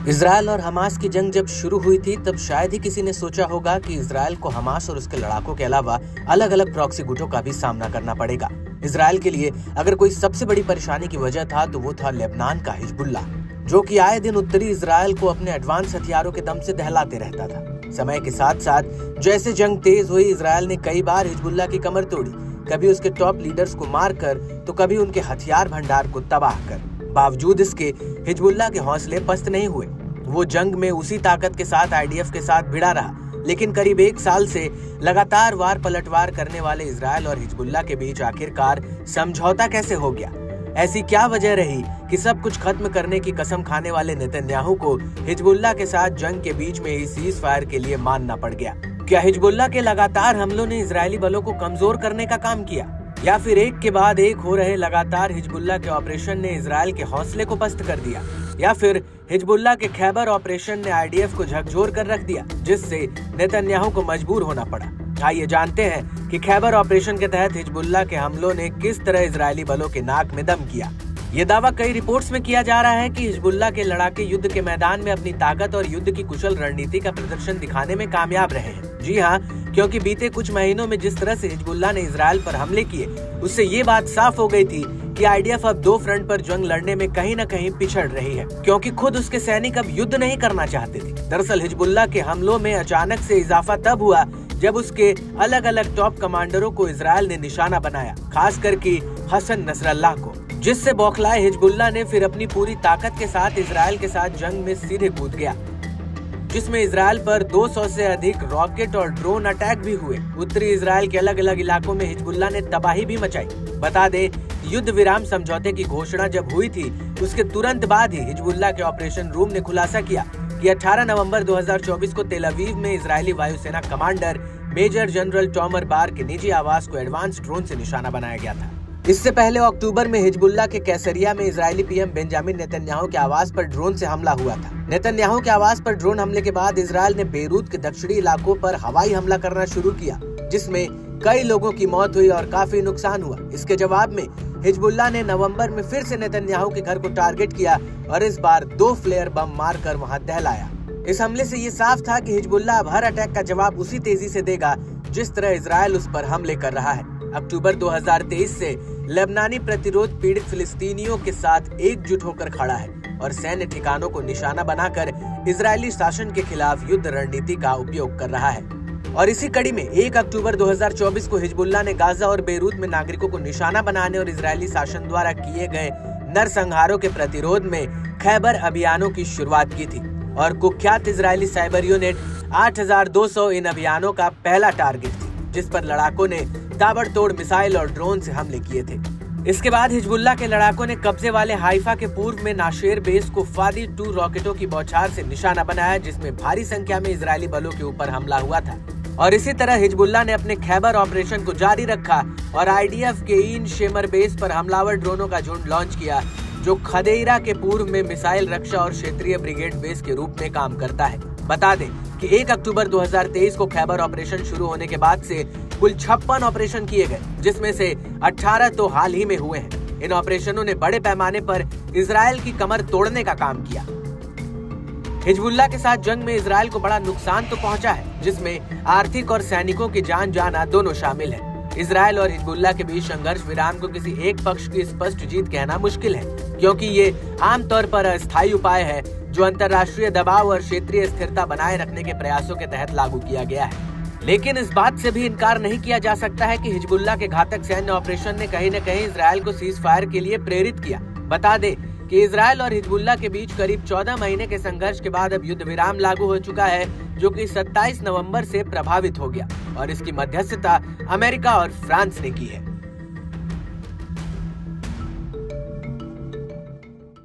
Israel और Hamas की जंग जब शुरू हुई थी तब शायद ही किसी ने सोचा होगा कि इजरायल को हमास और उसके लड़ाकों के अलावा अलग अलग प्रॉक्सी गुटों का भी सामना करना पड़ेगा। इजरायल के लिए अगर कोई सबसे बड़ी परेशानी की वजह था तो वो था लेबनान का हिजबुल्ला, जो कि आए दिन उत्तरी इजरायल को अपने एडवांस हथियारों के दम से दहलाते रहता था। समय के साथ साथ जैसे जंग तेज हुई, इजरायल ने कई बार हिजबुल्ला की कमर तोड़ी, कभी उसके टॉप लीडर्स को मारकर तो कभी उनके हथियार भंडार को तबाह कर। बावजूद इसके हिजबुल्ला के हौसले पस्त नहीं हुए। वो जंग में उसी ताकत के साथ आईडीएफ के साथ भिड़ा रहा, लेकिन करीब एक साल से लगातार वार पलटवार करने वाले इजरायल और हिजबुल्ला के बीच आखिरकार समझौता कैसे हो गया? ऐसी क्या वजह रही कि सब कुछ खत्म करने की कसम खाने वाले नेतन्याहू को हिजबुल्ला के साथ जंग के बीच में ही सीज फायर के लिए मानना पड़ गया? क्या हिजबुल्ला के लगातार हमलों ने इजरायली बलों को कमजोर करने का काम किया, या फिर एक के बाद एक हो रहे लगातार हिजबुल्ला के ऑपरेशन ने इजरायल के हौसले को पस्त कर दिया, या फिर हिजबुल्ला के खैबर ऑपरेशन ने आईडीएफ को झकझोर कर रख दिया, जिससे नेतन्याहू को मजबूर होना पड़ा? आइए जानते हैं कि खैबर ऑपरेशन के तहत हिजबुल्ला के हमलों ने किस तरह इजरायली बलों के नाक में दम किया। ये दावा कई रिपोर्ट्स में किया जा रहा है कि हिजबुल्ला के लड़ाके युद्ध के मैदान में अपनी ताकत और युद्ध की कुशल रणनीति का प्रदर्शन दिखाने में कामयाब रहे हैं। जी हाँ, क्योंकि बीते कुछ महीनों में जिस तरह से हिजबुल्ला ने इजरायल पर हमले किए, उससे ये बात साफ हो गई थी कि आईडीएफ अब दो फ्रंट पर जंग लड़ने में कहीं न कहीं पिछड़ रही है, क्योंकि खुद उसके सैनिक अब युद्ध नहीं करना चाहते थे। दरअसल हिजबुल्ला के हमलों में अचानक से इजाफा तब हुआ जब उसके अलग अलग टॉप कमांडरों को इजरायल ने निशाना बनाया, खास करके हसन नसरल्लाह को, जिससे बौखलाए हिजबुल्ला ने फिर अपनी पूरी ताकत के साथ इजरायल के साथ जंग में सीधे कूद गया, जिसमें इजरायल पर 200 से अधिक रॉकेट और ड्रोन अटैक भी हुए। उत्तरी इजरायल के अलग अलग इलाकों में हिजबुल्ला ने तबाही भी मचाई। बता दें, युद्ध विराम समझौते की घोषणा जब हुई थी, उसके तुरंत बाद ही हिजबुल्ला के ऑपरेशन रूम ने खुलासा किया कि 18 नवंबर 2024 को तेल अवीव में इजरायली वायुसेना कमांडर मेजर जनरल टॉमर बार के निजी आवास को एडवांस ड्रोन से निशाना बनाया गया था। इससे पहले अक्टूबर में हिजबुल्ला के कैसरिया में इजरायली पीएम बेंजामिन नेतन्याहू के आवास पर ड्रोन से हमला हुआ था। नेतन्याहू के आवास पर ड्रोन हमले के बाद इजरायल ने बेरूत के दक्षिणी इलाकों पर हवाई हमला करना शुरू किया, जिसमें कई लोगों की मौत हुई और काफी नुकसान हुआ। इसके जवाब में हिजबुल्ला ने नवंबर में फिर से नेतन्याहू के घर को टारगेट किया और इस बार 2 फ्लेयर बम मारकर वहां दहलाया। इस हमले से ये साफ था कि हिजबुल्ला अब हर अटैक का जवाब उसी तेजी से देगा जिस तरह इजरायल उस पर हमले कर रहा है। अक्टूबर 2023 से लेबनानी प्रतिरोध पीड़ित फिलिस्तीनियों के साथ एकजुट होकर खड़ा है और सैन्य ठिकानों को निशाना बनाकर इजरायली शासन के खिलाफ युद्ध रणनीति का उपयोग कर रहा है। और इसी कड़ी में 1 अक्टूबर 2024 को हिजबुल्ला ने गाजा और बेरूत में नागरिकों को निशाना बनाने और इजरायली शासन द्वारा किए गए नरसंहारों के प्रतिरोध में खैबर अभियानों की शुरुआत की थी और कुख्यात इजरायली साइबर यूनिट 8200 इन अभियानों का पहला टारगेट थी, जिस पर लड़ाकों ने ताबड़तोड़ मिसाइल और ड्रोन से हमले किए थे। इसके बाद हिजबुल्ला के लड़ाकों ने कब्जे वाले हाइफा के पूर्व में नाशेर बेस को फादी 2 रॉकेटों की बौछार से निशाना बनाया, जिसमें भारी संख्या में इजरायली बलों के ऊपर हमला हुआ था। और इसी तरह हिजबुल्ला ने अपने खैबर ऑपरेशन को जारी रखा और आईडीएफ के इन शेमर बेस पर हमलावर ड्रोनों का झुंड लॉन्च किया, जो खदेइरा के पूर्व में मिसाइल रक्षा और क्षेत्रीय ब्रिगेड बेस के रूप में काम करता है। बता दें कि 1 अक्टूबर 2023 को खैबर ऑपरेशन शुरू होने के बाद से कुल 56 ऑपरेशन किए गए, जिसमें से 18 तो हाल ही में हुए हैं। इन ऑपरेशनों ने बड़े पैमाने पर इजरायल की कमर तोड़ने का काम किया। हिजबुल्ला के साथ जंग में इजरायल को बड़ा नुकसान तो पहुंचा है, जिसमें आर्थिक और सैनिकों की जान जाना दोनों शामिल है। इजरायल और हिजबुल्ला के बीच संघर्ष विराम को किसी एक पक्ष की स्पष्ट जीत कहना मुश्किल है, क्योंकि ये आमतौर पर अस्थायी उपाय है जो अंतर्राष्ट्रीय दबाव और क्षेत्रीय स्थिरता बनाए रखने के प्रयासों के तहत लागू किया गया है। लेकिन इस बात से भी इनकार नहीं किया जा सकता है कि हिजबुल्ला के घातक सैन्य ऑपरेशन ने कहीं न कहीं इजरायल को सीज फायर के लिए प्रेरित किया। बता दें कि इजरायल और हिजबुल्ला के बीच करीब 14 महीने के संघर्ष के बाद अब युद्ध विराम लागू हो चुका है, जो कि 27 नवंबर से प्रभावित हो गया और इसकी मध्यस्थता अमेरिका और फ्रांस ने की है।